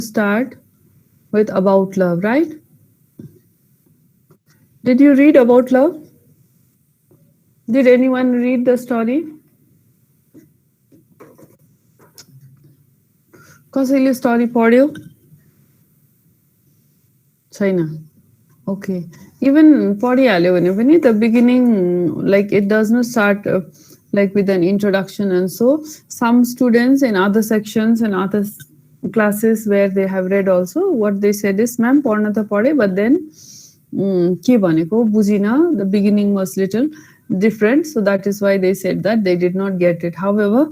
start with about love, right? Did you read about love? Did anyone read the story? कसैले story पढ्यो छैन okay even पढिहाल्यो भने पनि the beginning like it does not start like with an introduction and so some students in other sections and other classes where they have read also what they said is ma'am पढ्न त पढे but then के भनेको बुझिन the beginning was little different so that is why they said that they did not get it however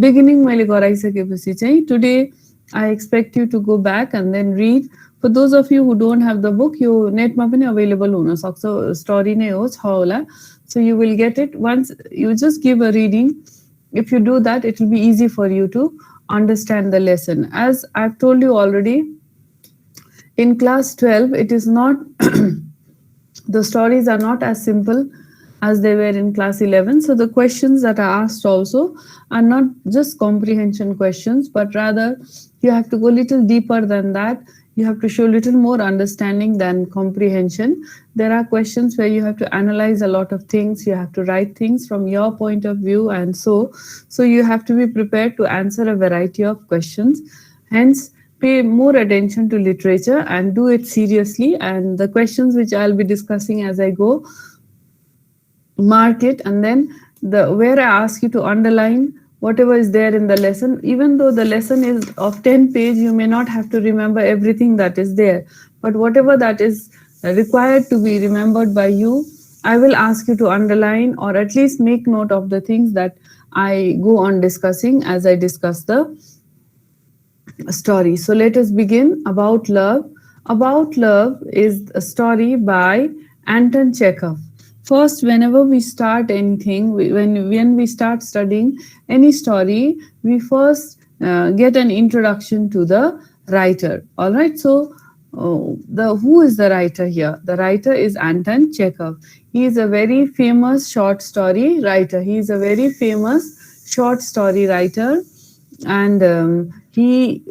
beginning मैले गराइसकेपछि चाहिँ today I expect you to go back and then read for those of you who don't have the book यो नेटमा पनि available हुन सक्छ story नै हो छ होला so you will get it once you just give a reading if you do that it will be easy for you to understand the lesson as I've told you already in class 12 it is not the stories are not as simple as they were in class 11 so the questions that are asked also are not just comprehension questions but rather you have to go a little deeper than that you have to show a little more understanding than comprehension there are questions where you have to analyze a lot of things you have to write things from your point of view and so you have to be prepared to answer a variety of questions hence pay more attention to literature and do it seriously and the questions which I'll be discussing as I go mark it and then where I ask you to underline whatever is there in the lesson even though the lesson is of 10 page you may not have to remember everything that is there but whatever that is required to be remembered by you I will ask you to underline or at least make note of the things that I go on discussing as I discuss the story so let us begin about love is a story by Anton Chekhov. First, whenever we start anything, when we start studying any story, we first get an introduction to the writer. All right. So, who is the writer here? The writer is Anton Chekhov. He is a very famous short story writer. He is a very famous short story writer, and he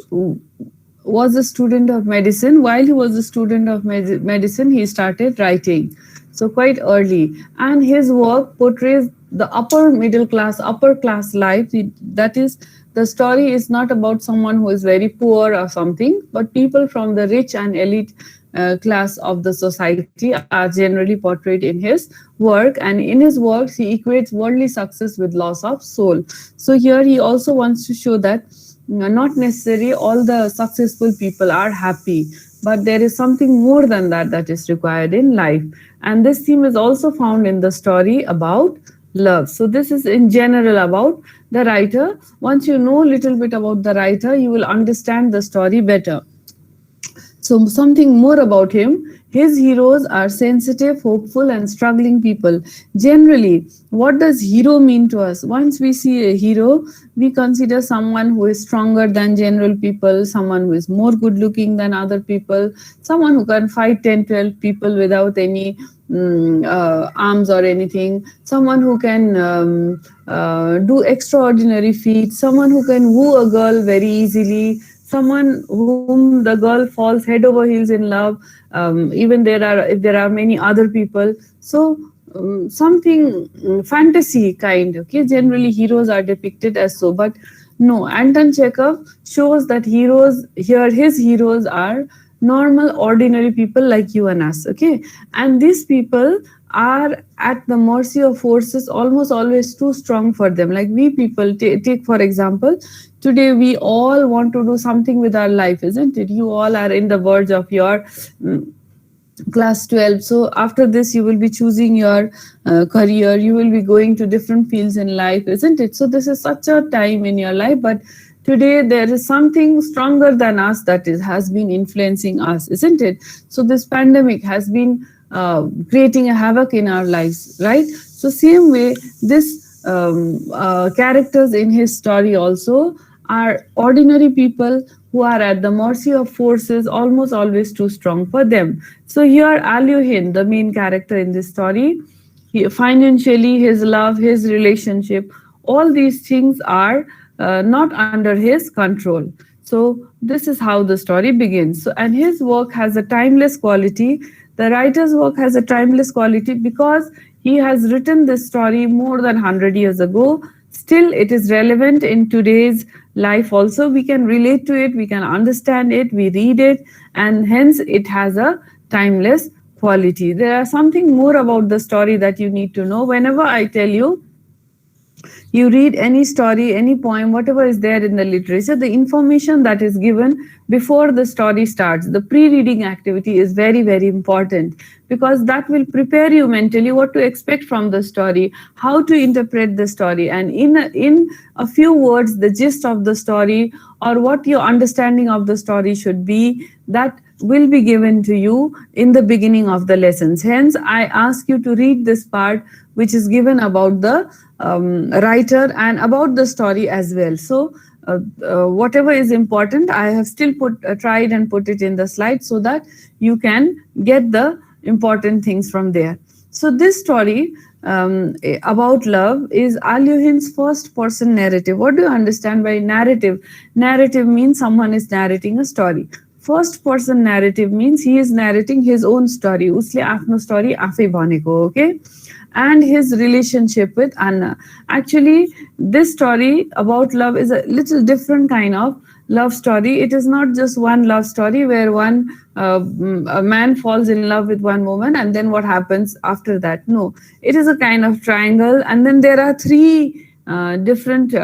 was a student of medicine. While he was a student of medicine, he started writing. So quite early and his work portrays the upper class life that is the story is not about someone who is very poor or something but people from the rich and elite class of the society are generally portrayed in his work and in his works he equates worldly success with loss of soul so here he also wants to show that not necessarily all the successful people are happy but there is something more than that is required in life and this theme is also found in the story about love so this is in general about the writer once you know a little bit about the writer you will understand the story better so something more about him his heroes are sensitive hopeful and struggling people generally what does hero mean to us once we see a hero we consider someone who is stronger than general people someone who is more good looking than other people someone who can fight 10-12 people without any arms or anything someone who can do extraordinary feats someone who can woo a girl very easily someone whom the girl falls head over heels in love even if there are many other people so something fantasy kind okay generally heroes are depicted as so but no Anton Chekhov shows that his heroes are normal ordinary people like you and us okay and these people are at the mercy of forces almost always too strong for them like we people take for example today we all want to do something with our life isn't it you all are in the verge of your class 12 so after this you will be choosing your career you will be going to different fields in life isn't it so this is such a time in your life but today there is something stronger than us that has been influencing us isn't it so this pandemic has been creating a havoc in our lives right so same way this characters in his story also are ordinary people who are at the mercy of forces almost always too strong for them so here Alyuhin the main character in this story financially his love his relationship all these things are not under his control So this is how the story begins. So, and his work has a timeless quality. The writer's work has a timeless quality because he has written this story more than 100 years ago. Still, it is relevant in today's life also. We can relate to it, we can understand it, we read it, and hence it has a timeless quality. There are something more about the story that you need to know. Whenever I tell you, you read any story, any poem, whatever is there in the literature, the information that is given before the story starts, the pre-reading activity is very, very important, because that will prepare you mentally what to expect from the story, how to interpret the story, and in a few words, the gist of the story or what your understanding of the story should be, that will be given to you in the beginning of the lessons. Hence, I ask you to read this part which is given about the writer and about the story as well. So whatever is important, I have still tried and put it in the slide so that you can get the important things from there. So this story about love is Alyuhin's first person narrative. What do you understand by narrative? Narrative means someone is narrating a story. First person narrative means he is narrating his own story. Usle आफ्नो story आफै भनेको, okay? And his relationship with Anna. Actually, this story about love is a little different kind of love story. It is not just one love story where a man falls in love with one woman and then what happens after that. No, it is a kind of triangle, and then there are three different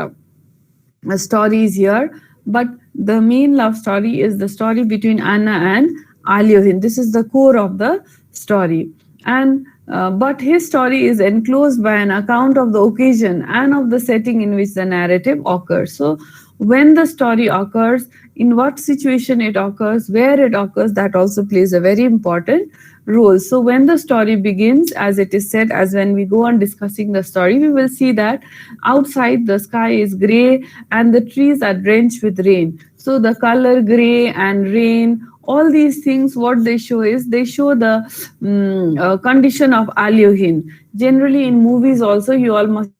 stories here. But the main love story is the story between Anna and Alyuhin. This is the core of the story. And but his story is enclosed by an account of the occasion and of the setting in which the narrative occurs. So when the story occurs, in what situation it occurs, where it occurs, that also plays a very important role. So when the story begins, as it is said, as when we go on discussing the story, we will see that outside the sky is gray and the trees are drenched with rain. So the color gray and rain, all these things, what they show is they show the condition of Alyuhin. Generally in movies also, you all must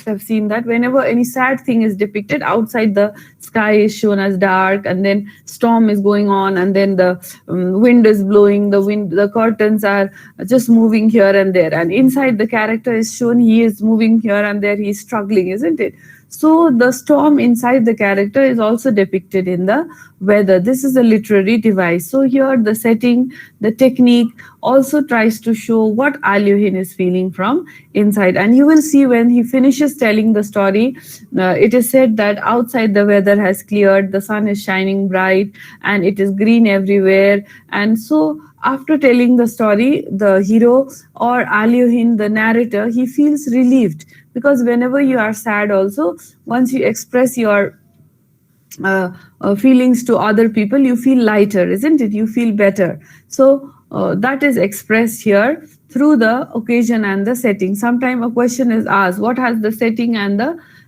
have seen that whenever any sad thing is depicted, outside the sky is shown as dark, and then storm is going on, and then the wind is blowing, the curtains are just moving here and there, and inside the character is shown he is moving here and there, he is struggling, isn't it? So the storm inside the character is also depicted in the weather. This is a literary device. So here the setting, the technique also tries to show what Alyuhin is feeling from inside. And you will see when he finishes telling the story, it is said that outside the weather has cleared, the sun is shining bright, and it is green everywhere. And so after telling the story, the hero or Alyuhin, the narrator, he feels relieved, because whenever you are sad also, once you express your feelings to other people, you feel lighter, isn't it? You feel better. So that is expressed here through the occasion and the setting. Sometimes a question is asked, what has the setting and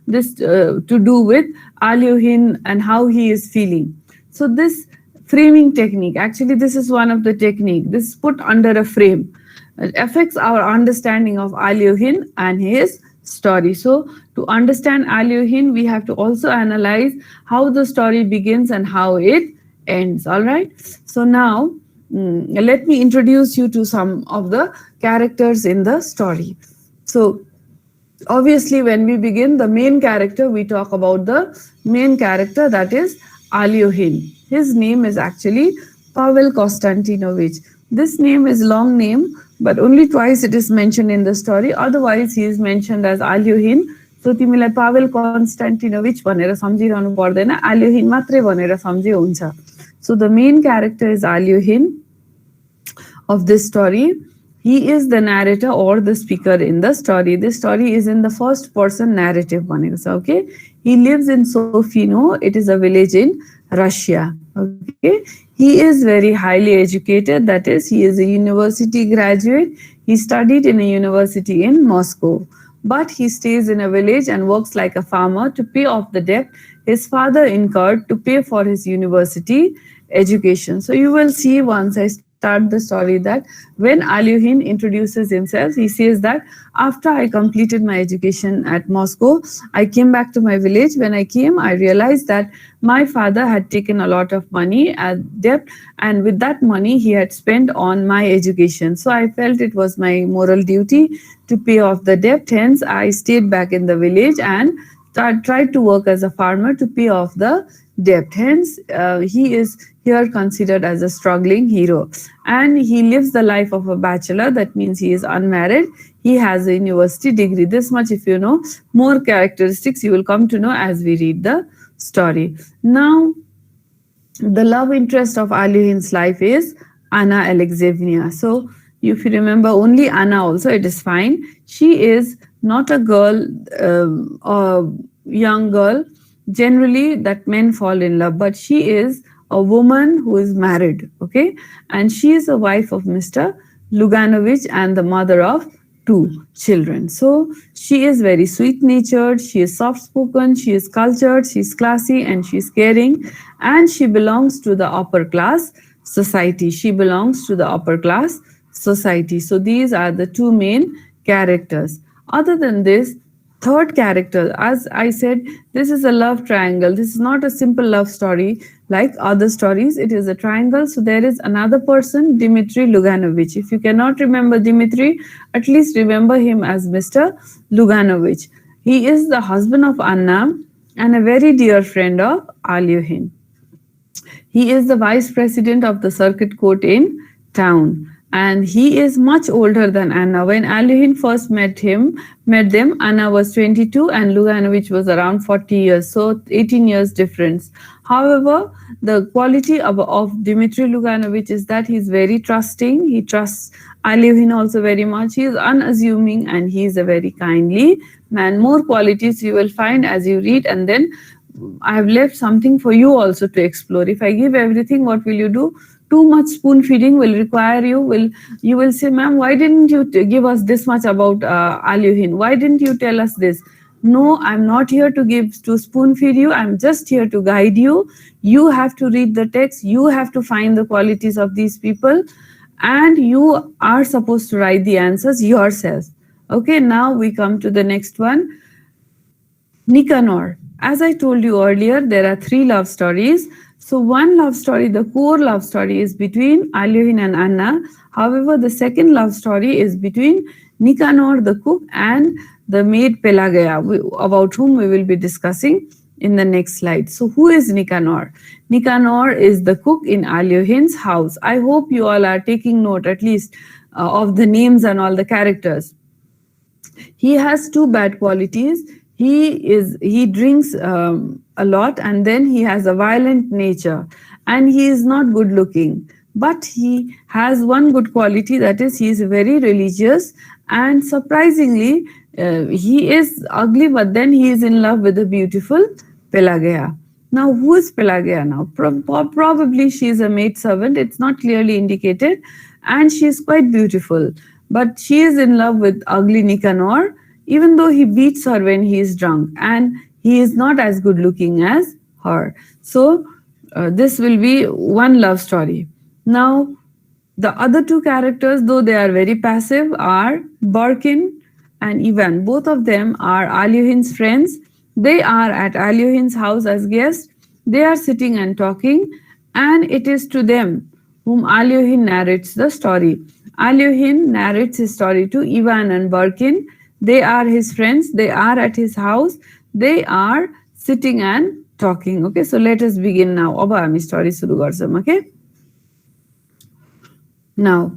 this to do with Alyuhin and how he is feeling? So this framing technique, actually this is one of the technique. This is put under a frame. It affects our understanding of Alyuhin and his story. So to understand Alyuhin, we have to also analyze how the story begins and how it ends. All right. So now let me introduce you to some of the characters in the story. So obviously when we begin the main character, we talk about the main character, that is Alyuhin. His name is actually Pavel Konstantinovich. This name is long name, but only twice it is mentioned in the story. Otherwise, he is mentioned as Alyuhin. So तिमीलाई Pavel Konstantinovich भनेर सम्झिरहनु पर्दैन, Alyuhin मात्रै भनेर सम्झे हुन्छ. So the main character is Alyuhin of this story. He is the narrator or the speaker in the story. This story is in the first person narrative भनेको छ, okay? He lives in Sofino. It is a village in Russia. Okay, he is very highly educated. That is, he is a university graduate. He studied in a university in Moscow, but he stays in a village and works like a farmer to pay off the debt his father incurred to pay for his university education. So you will see once I start start the story that when Alyoshin introduces himself, he says that after I completed my education at Moscow, I came back to my village. When I came, I realized that my father had taken a lot of money as debt, and with that money, he had spent on my education. So I felt it was my moral duty to pay off the debt. Hence, I stayed back in the village and tried to work as a farmer to pay off the debt. Hence, he is here considered as a struggling hero. And he lives the life of a bachelor. That means he is unmarried. He has a university degree. This much, if you know, more characteristics you will come to know as we read the story. Now, the love interest of Alyoshin's life is Anna Alexeyevna. So, if you remember only Anna, also it is fine. She is not a girl, a young girl. Generally, that men fall in love, but she is a woman who is married, okay, and she is the wife of Mr. Luganovich and the mother of two children. So she is very sweet natured, she is soft spoken, she is cultured, she is classy, and she is caring, and she belongs to the upper class society. She belongs to the upper class society. So these are the two main characters. Other than this, third character, as I said, this is a love triangle. This is not a simple love story like other stories. It is a triangle. So there is another person, Dmitry Luganovich. If you cannot remember Dmitry, at least remember him as Mr. Luganovich. He is the husband of Anna and a very dear friend of Alyoshin. He is the vice president of the circuit court in town, and he is much older than Anna. When Alyoshin first met them, Anna was 22 and Luganovich was around 40 years, so 18 years difference. However, the quality of Dmitry Luganovich is that he is very trusting. He trusts Alyoshin also very much. He is unassuming and he is a very kindly man. More qualities you will find as you read, and then I have left something for you also to explore. If I give everything, what will you do? Too much spoon feeding will require you will say, ma'am, why didn't you give us this much about Alyoshin? Why didn't you tell us this? No, I'm not here to spoon feed you. I'm just here to guide you. You have to read the text. You have to find the qualities of these people, and you are supposed to write the answers yourself. Okay, now we come to the next one. Nicanor. As I told you earlier, there are three love stories. So one love story, the core love story, is between Alyoshin and Anna. However, the second love story is between Nicanor the cook and the maid Pelagia, about whom we will be discussing in the next slide. So who is Nicanor? Nicanor is the cook in Alyoshin's house. I hope you all are taking note at least of the names and all the characters. He has two bad qualities. He drinks a lot, and then he has a violent nature, and he is not good looking. But he has one good quality, that is he is very religious, and surprisingly he is ugly, but then he is in love with the beautiful Pelagia. Now who is Pelagia now? Probably she is a maid servant. It's not clearly indicated, and she is quite beautiful, but she is in love with ugly Nicanor, even though he beats her when he is drunk, and he is not as good looking as her. So this will be one love story. Now, the other two characters, though they are very passive, are Barkin and Ivan. Both of them are Alyoshin's friends. They are at Alyoshin's house as guests. They are sitting and talking, and it is to them whom Alyoshin narrates the story. Alyoshin narrates his story to Ivan and Barkin. They are his friends. They are at his house. They are sitting and talking. Okay, so let us begin now. Aba ami story suru garcham. Okay. Now,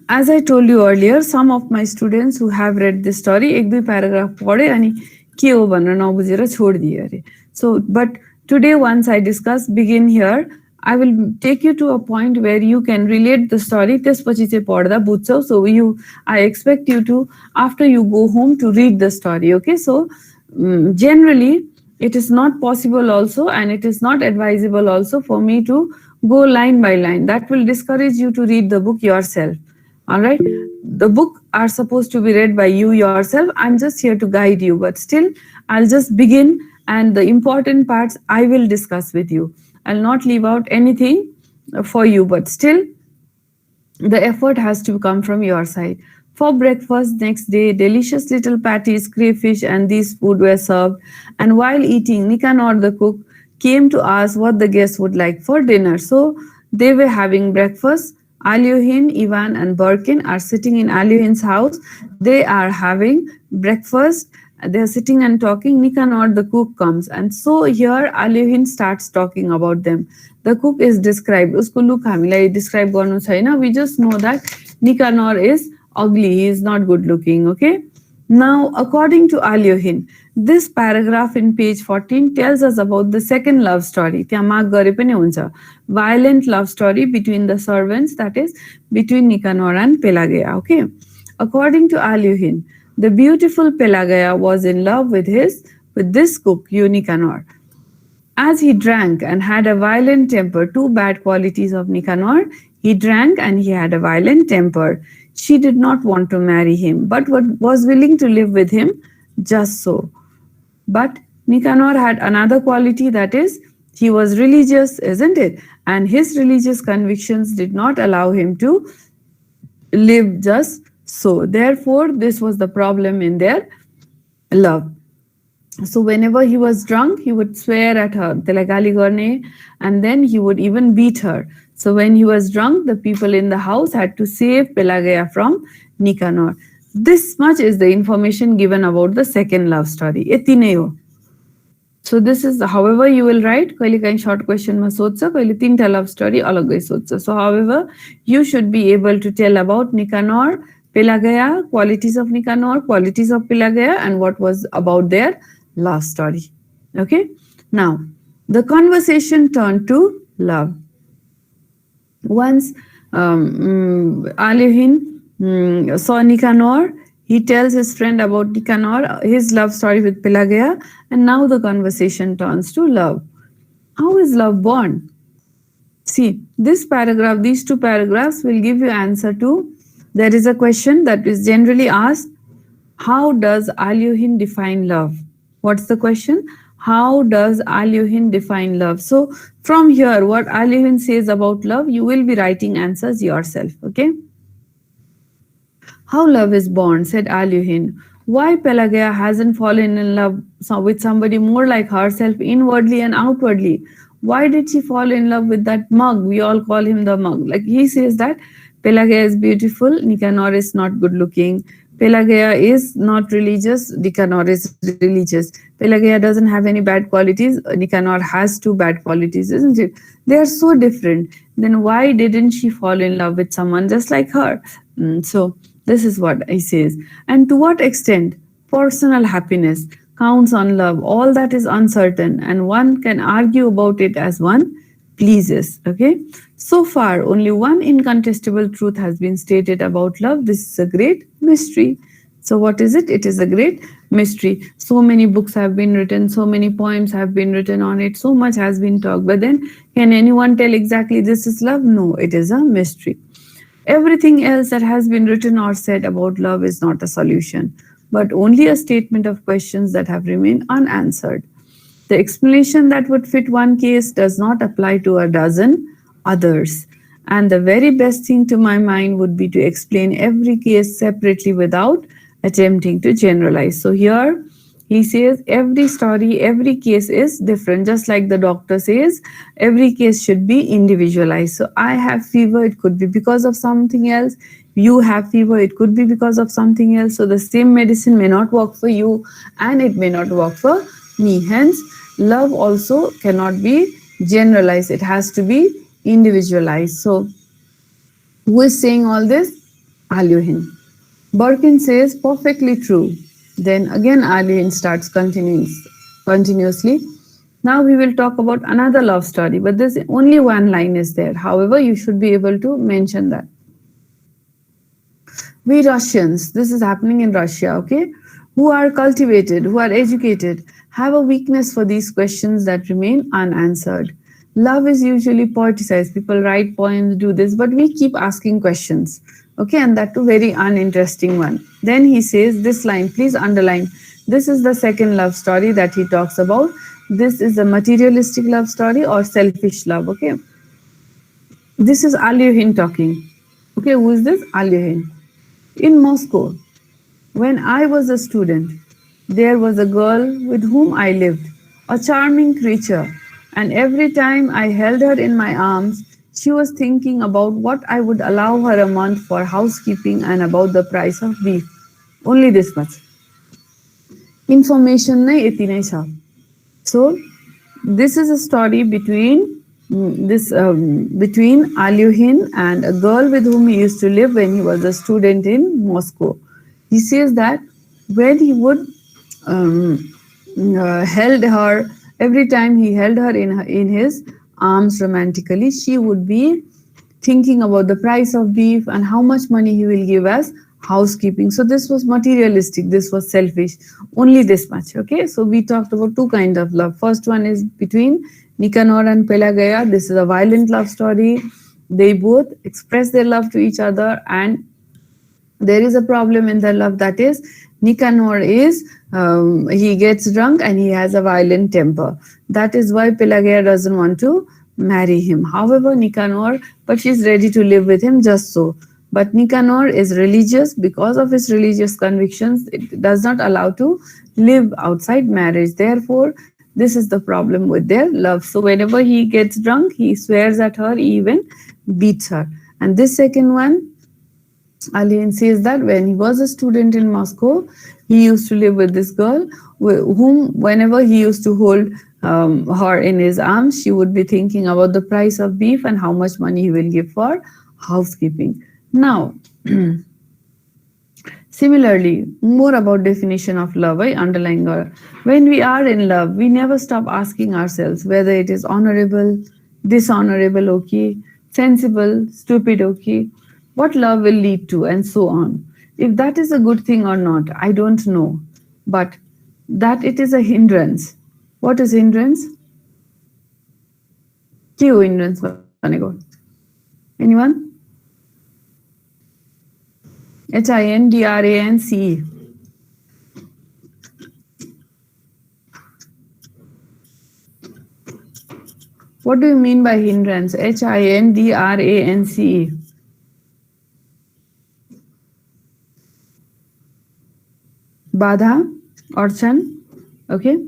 as I told you earlier, some of my students who have read this story, ek dui paragraph पढे अनि के हो भनेर नबुझेर छोडिदिए अरे. So, but today once I discuss, begin here, I will take you to a point where you can relate the story. त्यसपछि चाहिँ पढ्दा बुझ्छौ. So I expect you to, after you go home, to read the story. Okay, so generally it is not possible also, and it is not advisable also for me to go line by line. That will discourage you to read the book yourself. All right, the book are supposed to be read by you yourself. I'm just here to guide you, but still I'll just begin, and the important parts I will discuss with you. I'll not leave out anything. for you, but still the effort has to come from your side. For breakfast next day, delicious little patties, crayfish, and these food were served. And while eating, Nicanor the cook came to ask what the guests would like for dinner. So they were having breakfast. Alyoshin, Ivan, and Birkin are sitting in Alyoshin's house. They are having breakfast. They are sitting and talking. Nicanor the cook comes, and so here Alyoshin starts talking about them. The cook is described. उसको look हामीलाई describe गर्नु छैन. We just know that Nicanor is ugly. He is not good looking. Okay. Now, according to Alyoshin, this paragraph in page 14 tells us about the second love story. त्यहाँ mark गरे पनि हुन्छ. Violent love story between the servants, that is, between Nicanor and Pelagia. Okay. According to Alyoshin, the beautiful Pelagia was in love with this cook, Nicanor. As he drank and had a violent temper, two bad qualities of Nicanor, he drank and he had a violent temper. She did not want to marry him, but was willing to live with him just so. But Nicanor had another quality, that is, he was religious, isn't it? And his religious convictions did not allow him to live just so. Therefore, this was the problem in their love. So whenever he was drunk, he would swear at her, and then he would even beat her. So when he was drunk, the people in the house had to save Pelagia from Nicanor. This much is the information given about the second love story. यति नै हो. So this is, however, you will write, कहिले काहीँ short question मा सोध्छ, कहिले तीनटा love story अलग्गै सोध्छ. So however, you should be able to tell about Nicanor, Pelagia, qualities of Nicanor, qualities of Pelagia, and what was about their love story. Okay. Now, the conversation turned to love. Once Alyoshin saw Nicanor, he tells his friend about Nicanor, his love story with Pelagia, and now the conversation turns to love. How is love born? See, this paragraph, these two paragraphs will give you answer to, there is a question that is generally asked, how does Alyoshin define love? What's the question? How does Alyoshin define love? So from here, what Alyoshin says about love, you will be writing answers yourself. Okay. How love is born, said Alyoshin. Why Pelagia hasn't fallen in love with somebody more like herself inwardly and outwardly? Why did she fall in love with that mug? We all call him the mug. Like he says that Pelagia is beautiful, Nicanor is not good looking. Pelagia is not religious, Nicanor is religious. Pelagia doesn't have any bad qualities, Nicanor has two bad qualities, isn't it? They are so different. Then why didn't she fall in love with someone just like her? So this is what he says. And to what extent personal happiness counts on love, all that is uncertain, and one can argue about it as one pleases. Okay. So far, only one incontestable truth has been stated about love. This is a great mystery. So what is it? It is a great mystery. So many books have been written, so many poems have been written on it, so much has been talked. But then, can anyone tell exactly this is love? No, it is a mystery. Everything else that has been written or said about love is not a solution, but only a statement of questions that have remained unanswered. The explanation that would fit one case does not apply to a dozen others. And the very best thing to my mind would be to explain every case separately without attempting to generalize. So here he says every story, every case is different. Just like the doctor says, every case should be individualized. So I have fever, it could be because of something else. You have fever, it could be because of something else. So the same medicine may not work for you and it may not work for me. Hence, love also cannot be generalized. It has to be individualized. So who is saying all this? Alyoshin. Birkin says perfectly true. Then again Alyoshin starts continuously. Now we will talk about another love story, but this only one line is there. However, you should be able to mention that. We Russians, this is happening in Russia, okay, who are cultivated, who are educated, have a weakness for these questions that remain unanswered. Love is usually poeticized. People write poems, do this, but we keep asking questions. Okay, and that too very uninteresting one. Then he says this line, please underline. This is the second love story that he talks about. This is a materialistic love story or selfish love, okay? This is Alyoshin talking. Okay, who is this? Alyoshin. In Moscow, when I was a student, there was a girl with whom I lived, a charming creature, and every time I held her in my arms, she was thinking about what I would allow her a month for housekeeping and about the price of beef. Only this much. Information nahi यति नै छ. So this is a story between between Alyoshin and a girl with whom he used to live when he was a student in Moscow. He says that when he would um, held her every time he held her in his arms romantically, she would be thinking about the price of beef and how much money he will give as housekeeping. So this was materialistic, this was selfish, only this much. Okay, so we talked about two kinds of love. First one is between Nicanor and Pelagia. This is a violent love story. They both express their love to each other, and there is a problem in their love, that is Nicanor is he gets drunk and he has a violent temper. That is why Pelagia doesn't want to marry him. However, Nicanor, but she's ready to live with him just so. But Nicanor is religious. Because of his religious convictions, it does not allow to live outside marriage. Therefore, this is the problem with their love. So whenever he gets drunk, he swears at her, he even beats her. And this second one, Alien says that when he was a student in Moscow, he used to live with this girl whom, whenever he used to hold her in his arms, she would be thinking about the price of beef and how much money he will give for housekeeping. Now, similarly, more about definition of love, I underline her. When we are in love, we never stop asking ourselves whether it is honorable, dishonorable, okay, sensible, stupid, okay, what love will lead to, and so on. If that is a good thing or not, I don't know. But that it is a hindrance. What is hindrance? के हो hindrance भनेको? Anyone? HINDRANCE. What do you mean by hindrance? HINDRANCE. Badha, Orchan, okay?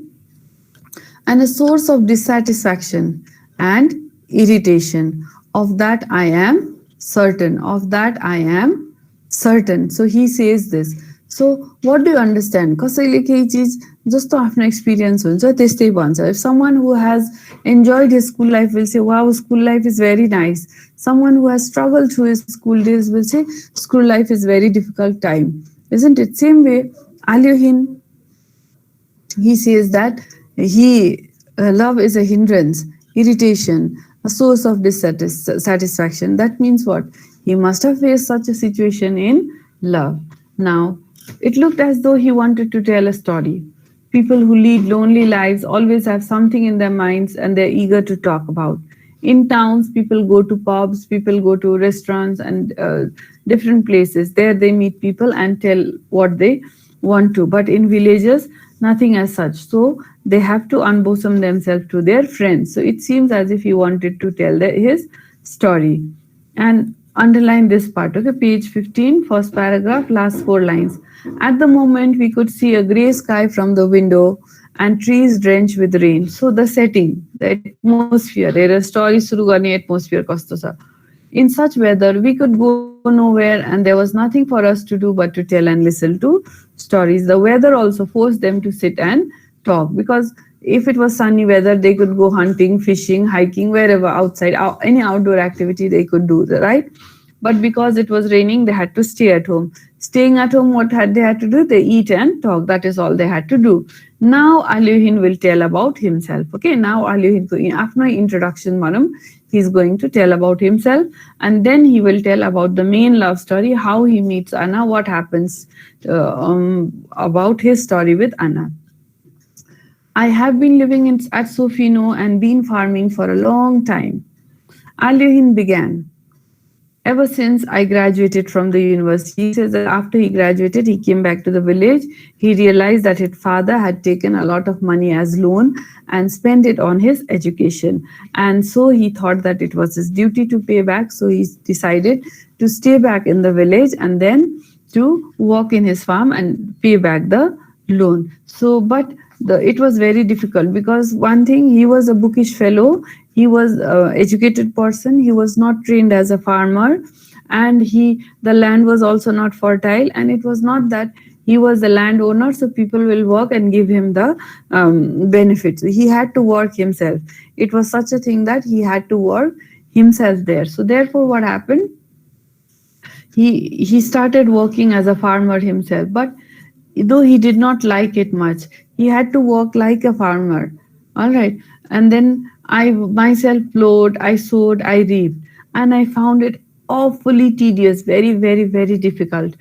And a source of dissatisfaction and irritation. Of that I am certain. Of that I am certain. So he says this. So what do you understand? कसैले केही चिज जस्तो आफ्नो experience हुन्छ त्यस्तै भन्छ. If someone who has enjoyed his school life will say, wow, school life is very nice. Someone who has struggled through his school days will say, school life is very difficult time. Isn't it? Same way, Alyoshin, he says that love is a hindrance, irritation, a source of dissatisfaction. That means what? He must have faced such a situation in love. Now, it looked as though he wanted to tell a story. People who lead lonely lives always have something in their minds and they're eager to talk about. In towns, people go to pubs, people go to restaurants and different places. There they meet people and tell what they want to. But in villages, nothing as such. So they have to unbosom themselves to their friends. So it seems as if he wanted to tell his story. And underline this part, okay? Page 15, first paragraph, last 4 lines. At the moment, we could see a grey sky from the window and trees drenched with rain. So the setting, the atmosphere, there is story suru गर्ने atmosphere कस्तो छ. In such weather, we could go nowhere and there was nothing for us to do but to tell and listen to stories. The weather also forced them to sit and talk, because if it was sunny weather, they could go hunting, fishing, hiking, wherever outside, any outdoor activity they could do, right? But because it was raining, they had to stay at home. Staying at home, what had they had to do? They eat and talk. That is all they had to do. Now Alyoshin will tell about himself. Okay, now Alyoshin, after introduction, madam, he's going to tell about himself, and then he will tell about the main love story, how he meets Anna, what happens about his story with Anna. I have been living at Sofino and been farming for a long time. Alyoshin began. ever since I graduated from the university. He says that after he graduated, he came back to the village. He realized that his father had taken a lot of money as loan and spent it on his education. And so he thought that it was his duty to pay back. So he decided to stay back in the village and then to work in his farm and pay back the loan. So, but it was very difficult because one thing, he was a bookish fellow, he was an educated person, he was not trained as a farmer, and the land was also not fertile, and it was not that he was the landowner, so people will work and give him the benefits. He had to work himself. It was such a thing that he had to work himself there. So therefore, what happened? He started working as a farmer himself, but though he did not like it much, he had to work like a farmer. All right. And then I myself plowed, I sowed, I reaped, and I found it awfully tedious, very, very, very difficult.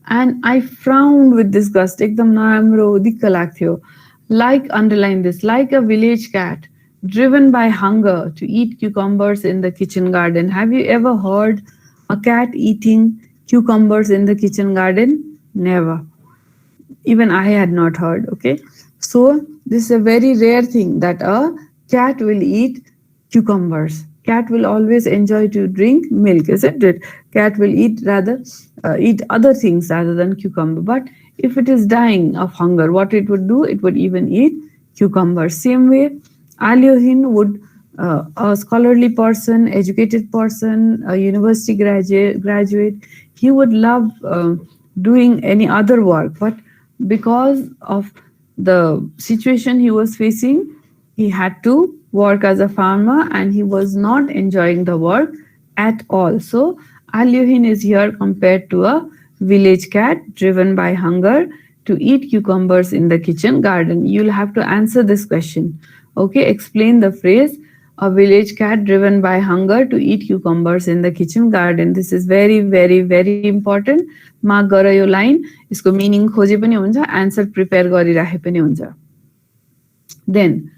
And I frowned with disgust. Ekdam naramro dikka लाग्थ्यो. Like, underline this, like a village cat driven by hunger to eat cucumbers in the kitchen garden. Have you ever heard a cat eating cucumbers in the kitchen garden? Never. Even I had not heard. Okay, so this is a very rare thing that a cat will eat cucumbers. Cat will always enjoy to drink milk, isn't it? Cat will eat other things rather than cucumber. But if it is dying of hunger, what it would do? It would even eat cucumbers. Same way, Aliohin would, a scholarly person, educated person, a university graduate, he would love doing any other work, but because of the situation he was facing, he had to work as a farmer and he was not enjoying the work at all. So Aliohin is here compared to a village cat driven by hunger to eat cucumbers in the kitchen garden. You'll have to answer this question. Okay, explain the phrase, a village cat driven by hunger to eat cucumbers in the kitchen garden. This is very, very, very important. Mark गर यो line. यसको meaning खोजे पनि हुन्छ, answer prepare गरिराखे पनि हुन्छ. Then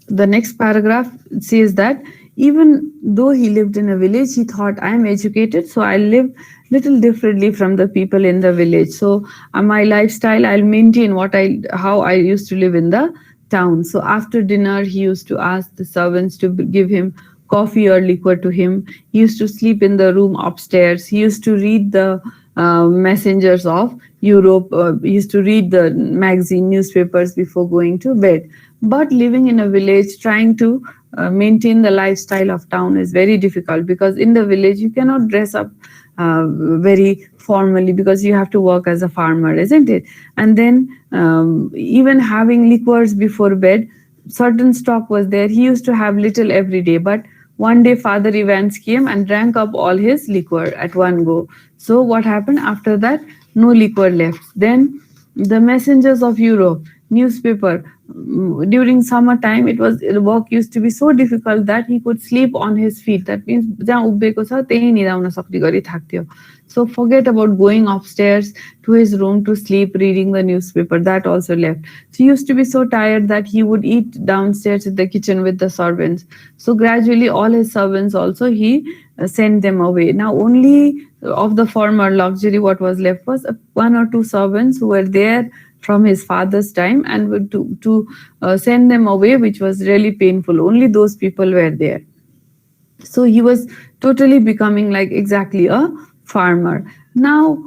the next paragraph says that even though he lived in a village, he thought, I am educated, so I'll live little differently from the people in the village. So my lifestyle, I'll maintain how I used to live in the town. So after dinner, he used to ask the servants to give him coffee or liquor to him. He used to sleep in the room upstairs. He used to read the messengers of Europe. He used to read the magazine, newspapers before going to bed. But living in a village, trying to maintain the lifestyle of town is very difficult, because in the village you cannot dress up very formally because you have to work as a farmer, isn't it? And then even having liquors before bed, certain stock was there. He used to have little every day, but one day Father Evans came and drank up all his liquor at one go. So what happened after that? No liquor left. Then the messengers of Europe, newspaper, during summertime, the work used to be so difficult that he could sleep on his feet. That means जहाँ उभिएको छ त्यही निदाउन सक्ने गरी थाक्थ्यो. So forget about going upstairs to his room to sleep, reading the newspaper. That also left. So he used to be so tired that he would eat downstairs in the kitchen with the servants. So gradually all his servants also, he sent them away. Now only of the former luxury what was left was one or two servants who were there from his father's time, and to send them away, which was really painful. Only those people were there. So he was totally becoming like exactly a farmer. Now,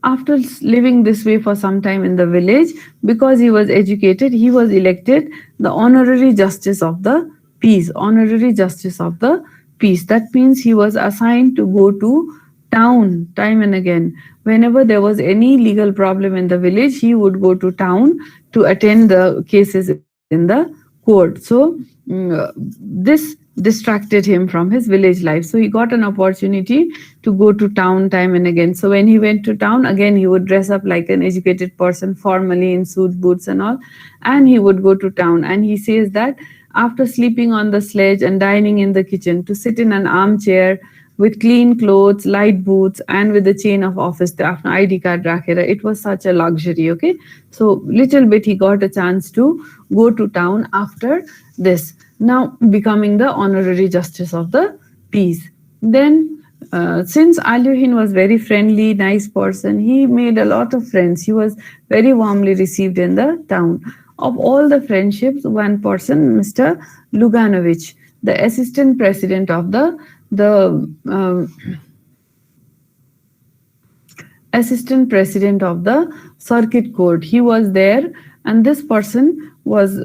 after living this way for some time in the village, because he was educated, he was elected the honorary justice of the peace. Honorary justice of the peace. That means he was assigned to go to town time and again. Whenever there was any legal problem in the village, he would go to town to attend the cases in the court. So this distracted him from his village life. So he got an opportunity to go to town time and again. So when he went to town, again, he would dress up like an educated person, formally in suit, boots and all, and he would go to town. And he says that after sleeping on the sledge and dining in the kitchen, to sit in an armchair with clean clothes, light boots, and with the chain of office, the ID card rakhera, it was such a luxury. Okay, so little bit he got a chance to go to town after this, now becoming the honorary justice of the peace. Then Since Alyuhin was very friendly, nice person, he made a lot of friends. He was very warmly received in the town. Of all the friendships, one person, Mr. Luganovich, the assistant president of the assistant president of the circuit court. He was there, and this person was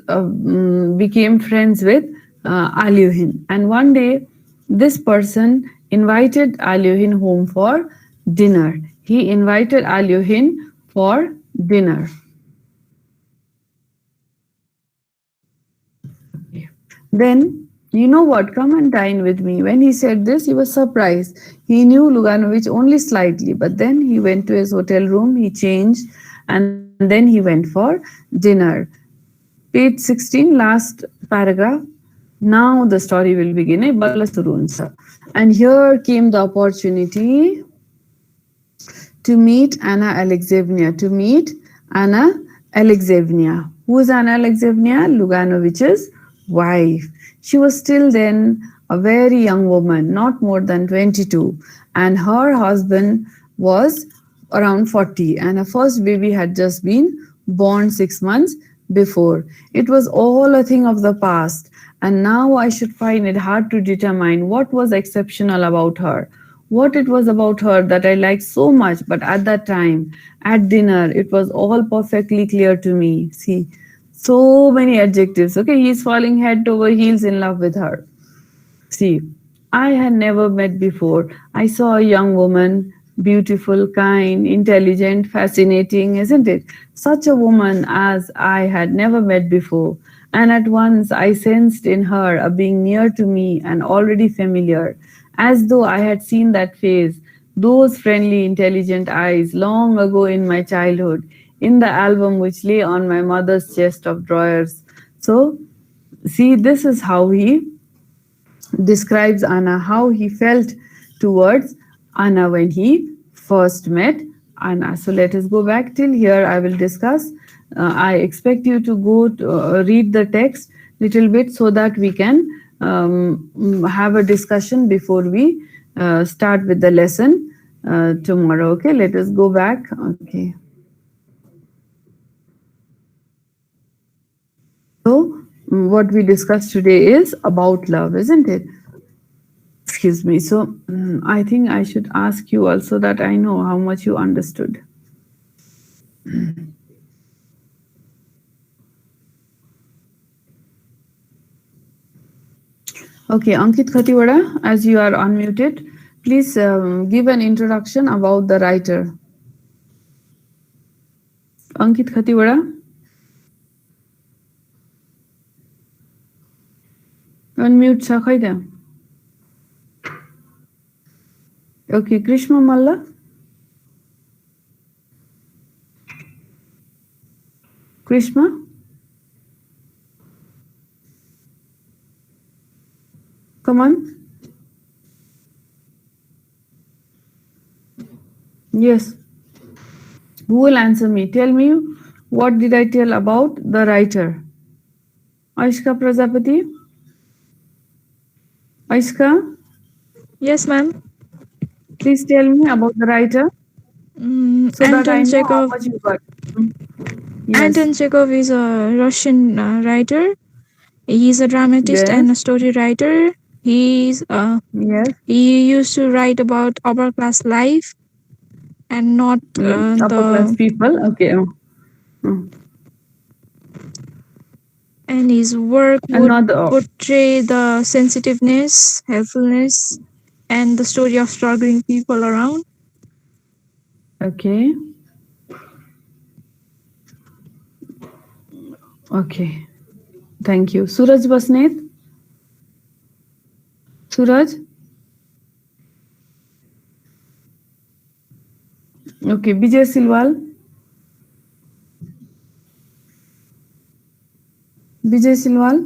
became friends with Alyuhin. And one day, this person invited Alyuhin home for dinner. He invited Alyuhin for dinner. Then, you know what, come and dine with me. When he said this, he was surprised. He knew Luganovich only slightly, but then he went to his hotel room, he changed, and then he went for dinner. Page 16, last paragraph. Now the story will begin. And here came the opportunity to meet Anna Alexeyevna. Anna Alexeyevna. Who is Anna Alexeyevna? Luganovich's wife. She was still then a very young woman, not more than 22, and her husband was around 40, and her first baby had just been born 6 months before. It was all a thing of the past, and now I should find it hard to determine what was exceptional about her, what it was about her that I liked so much. But at that time, at dinner, it was all perfectly clear to me. See, so many adjectives. Okay, he's falling head over heels in love with her. See, I had never met before. I saw a young woman, beautiful, kind, intelligent, fascinating, isn't it? Such a woman as I had never met before. And at once I sensed in her a being near to me and already familiar, as though I had seen that face, those friendly, intelligent eyes long ago in my childhood, in the album which lay on my mother's chest of drawers. So, see, this is how he describes Anna, how he felt towards Anna when he first met Anna. So let us go back till here. I will discuss. I expect you to go to, read the text little bit so that we can have a discussion before we start with the lesson tomorrow. Okay, let us go back. Okay. So what we discussed today is about love, isn't it? Excuse me. So I think I should ask you also that I know how much you understood. Okay, Ankit Khatiwada, as you are unmuted, please give an introduction about the writer. Ankit Khatiwada. Unmute छ खै Okay, Krishma Malla. Krishma. Come on. Yes. Who will answer me? Tell me, what did I tell about the writer? Aishka Prajapati? Aishka? Yes, ma'am. Please tell me about the writer so that I Anton know how Chekhov. much you got. Yes. Anton Chekhov is a Russian writer. He's a dramatist Yes. and a story writer. Yes. He used to write about upper class life and not Upper class people. Okay. and his work And would not the. portray the sensitiveness, helpfulness, and the story of struggling people around. Okay. Okay. Thank you. Suraj Basnet. Suraj. Okay. Vijay Silwal. Vijay Silwal.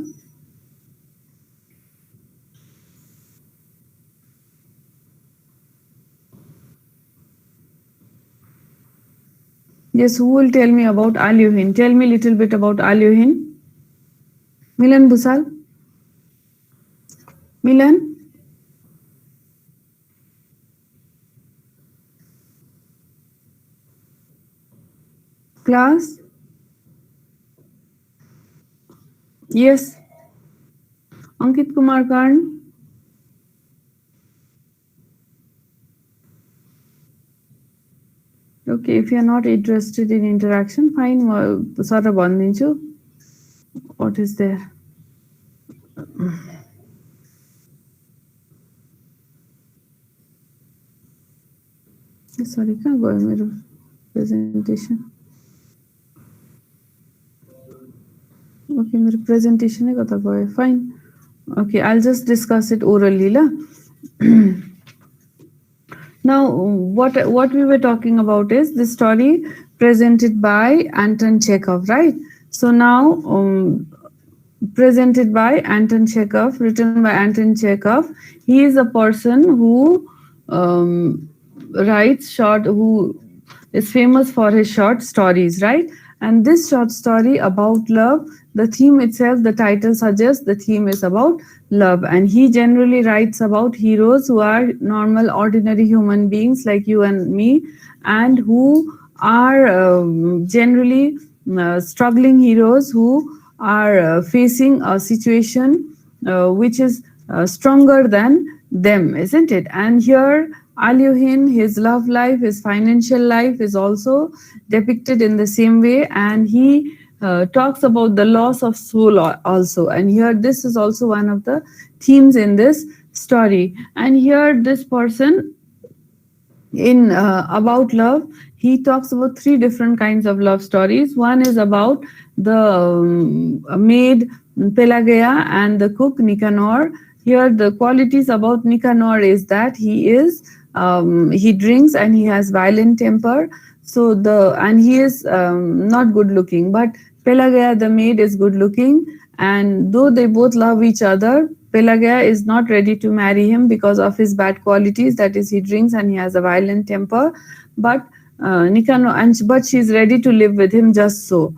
Yes, who will tell me about Alyuhin? Tell me a little bit about Alyuhin. Milan Busal. Milan. Class? Yes. Ankit Kumar Karn? Okay, if you're not interested in interaction, fine. Sort of bhandinchu. What is there? Sorry, कहाँ गयो मेरो presentation? Okay, मेरो presentation नै कता गयो? Fine. Okay, I'll just discuss it orally, la. Now, what we were talking about is the story presented by Anton Chekhov, right? So now, presented by Anton Chekhov, written by Anton Chekhov. He is a person who writes short, who is famous for his short stories, right? And this short story about love, the theme itself, the title suggests the theme is about love. And he generally writes about heroes who are normal, ordinary human beings like you and me, and who are generally struggling heroes who are facing a situation which is stronger than them, isn't it? And here, Alyuhin, his love life, his financial life is also depicted in the same way, and he talks about the loss of soul also. And here, this is also one of the themes in this story. And here, this person in about love, he talks about three different kinds of love stories. One is about the maid Pelagia and the cook Nicanor. Here the qualities about Nicanor is that he drinks and he has violent temper. So and he is not good looking, but Pelagia the maid is good looking, and though they both love each other, Pelagia is not ready to marry him because of his bad qualities. That is, he drinks and he has a violent temper. But but she is ready to live with him just so.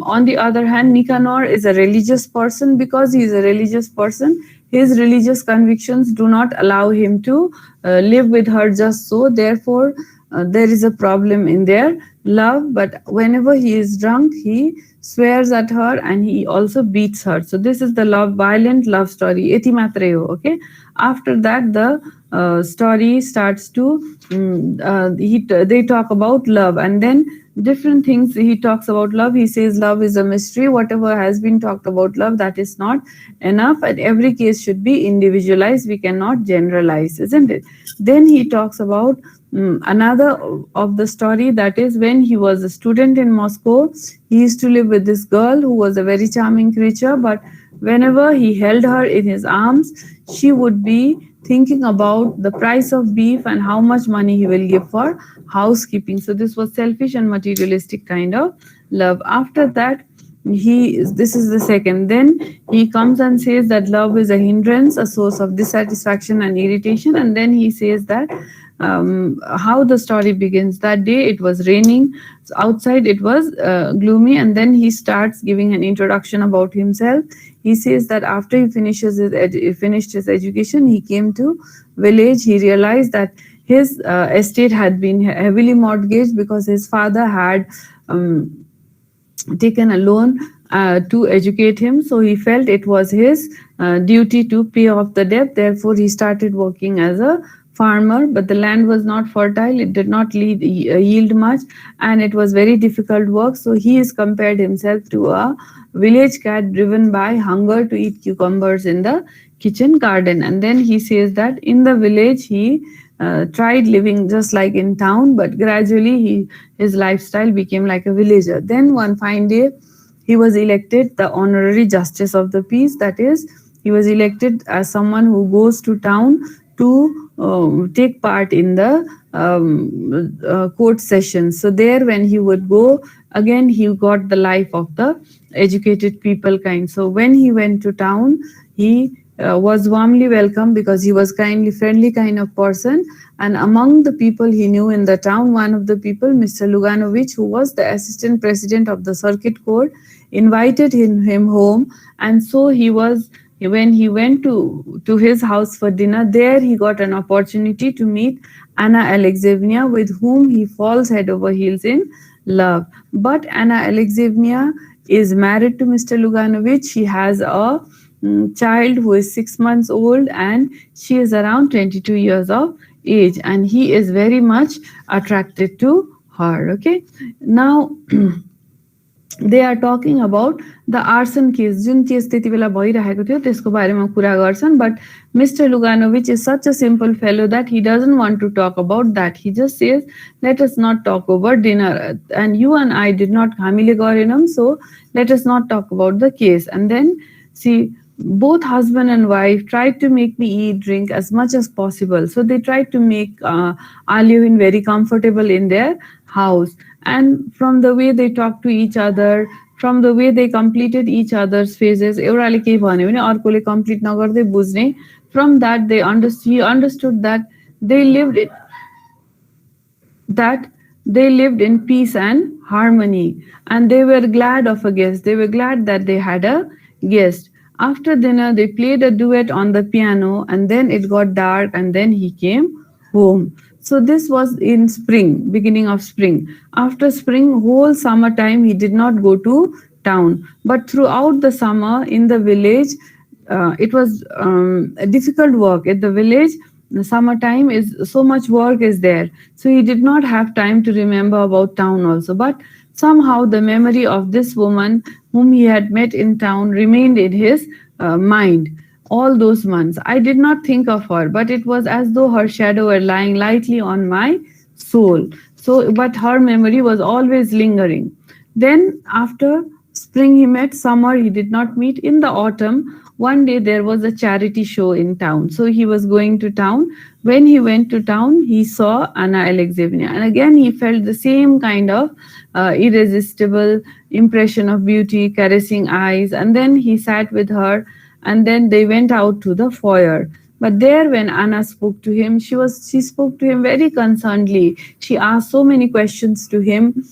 On the other hand, Nicanor is a religious person. Because he is a religious person, his religious convictions do not allow him to live with her just so. Therefore, there is a problem in their love. But whenever he is drunk, he swears at her and he also beats her. So this is the violent love story. Eti matre ho, okay. After that, the story starts to they talk about love, and then different things he talks about love. He says love is a mystery. Whatever has been talked about love, that is not enough, and every case should be individualized. We cannot generalize, isn't it? Then he talks about another of the story, that is when he was a student in Moscow. He used to live with this girl who was a very charming creature, but whenever he held her in his arms, she would be thinking about the price of beef and how much money he will give for housekeeping. So this was selfish and materialistic kind of love. After that, this is the second. Then he comes and says that love is a hindrance, a source of dissatisfaction and irritation. And then he says that how the story begins. That day it was raining. So outside it was gloomy, and then he starts giving an introduction about himself. He says that after he finished his education, he came to village. He realized that his estate had been heavily mortgaged because his father had taken a loan to educate him. So he felt it was his duty to pay off the debt. Therefore, he started working as a farmer, but the land was not fertile. It did not yield much, and it was very difficult work. So he has compared himself to a village cat driven by hunger to eat cucumbers in the kitchen garden. And then he says that in the village he tried living just like in town, but gradually his lifestyle became like a villager. Then one fine day, he was elected the honorary justice of the peace. That is, he was elected as someone who goes to town to take part in the court sessions. So there, when he would go, again he got the life of the educated people kind. So when he went to town, he was warmly welcomed because he was kindly, friendly kind of person. And among the people he knew in the town, one of the people, Mr. Luganovich, who was the assistant president of the circuit court, invited him home. And so when he went to his house for dinner, there he got an opportunity to meet Anna Alexeyevna, with whom he falls head over heels in love. But Anna Alexeyevna is married to Mr. Luganovich. She has a child who is 6 months old, and she is around 22 years of age, and he is very much attracted to her. Okay, now they are talking about the arson case, Jun case त्यति बेला भइरहेको थियो त्यसको बारेमा कुरा गर्छन्. But Mr. Luganovich is such a simple fellow that he doesn't want to talk about that. He just says, let us not talk over dinner, and you and I did not हामीले गरेनौं, so let us not talk about the case. And then see, both husband and wife tried to make me eat drink as much as possible, so they tried to make Alyovin very comfortable in their house. And from the way they talked to each other, from the way they completed each other's phases, एउटाले केही भन्यो भने अर्कोले complete नगर्दै बुझ्ने, from that he understood that they lived in peace and harmony, and they were glad of a guest. They were glad that they had a guest. After dinner, they played a duet on the piano, and then it got dark, and then he came home. So this was in spring, beginning of spring. After spring, whole summertime, he did not go to town. But throughout the summer in the village, it was a difficult work at the village. The summertime is so much work is there, so he did not have time to remember about town also. But somehow the memory of this woman whom he had met in town remained in his mind all those months. I did not think of her, but it was as though her shadow were lying lightly on my soul. So, but her memory was always lingering. Then after spring he met, summer he did not meet. In the autumn, one day there was a charity show in town. So he was going to town. When he went to town, he saw Anna Alexeyevna. And again, he felt the same kind of irresistible impression of beauty, caressing eyes. And then he sat with her, and then they went out to the foyer. But there, when Anna spoke to him, she spoke to him very concernedly. She asked so many questions to him,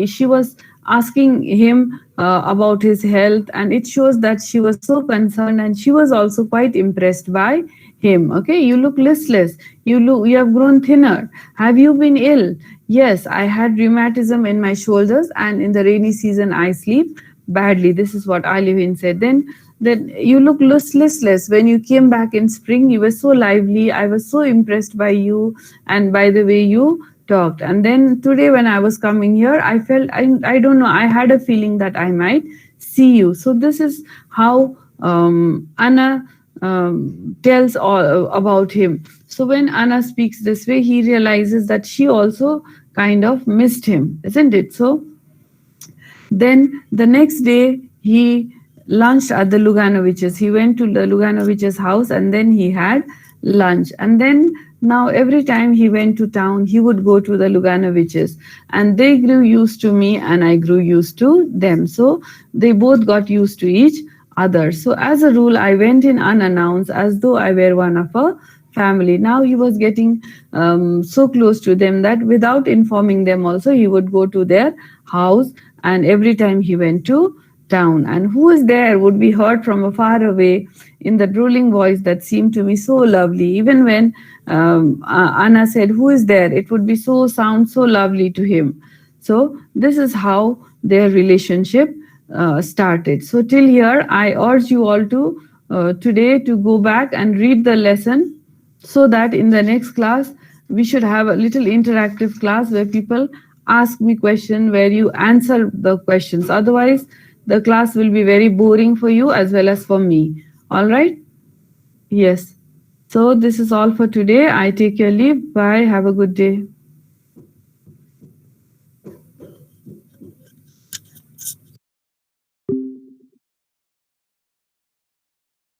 she was asking him about his health, and it shows that she was so concerned, and she was also quite impressed by him. Okay, you look listless. You have grown thinner. Have you been ill? Yes, I had rheumatism in my shoulders, and in the rainy season I sleep badly. This is what Alyovin said. Then you look listless. When you came back in spring, you were so lively. I was so impressed by you and by the way you talked. And then today when I was coming here, I felt, I don't know, I had a feeling that I might see you. So this is how Anna tells all about him. So when Anna speaks this way, he realizes that she also kind of missed him, isn't it? So then the next day, he lunched at the Luganoviches. He went to the Luganoviches' house, and then he had lunch. And then now every time he went to town, he would go to the Luganoviches. And they grew used to me, and I grew used to them. So they both got used to each other. So as a rule, I went in unannounced, as though I were one of a family. Now he was getting so close to them that without informing them also, he would go to their house, and every time he went to town. And who is there would be heard from afar away in the drooling voice that seemed to me so lovely. Even when Anna said, who is there? It would be sound so lovely to him. So this is how their relationship started. So till here, I urge you all to today to go back and read the lesson, so that in the next class, we should have a little interactive class where people ask me questions, where you answer the questions. Otherwise, the class will be very boring for you as well as for me. All right? Yes. So this is all for today. I take your leave. Bye. Have a good day.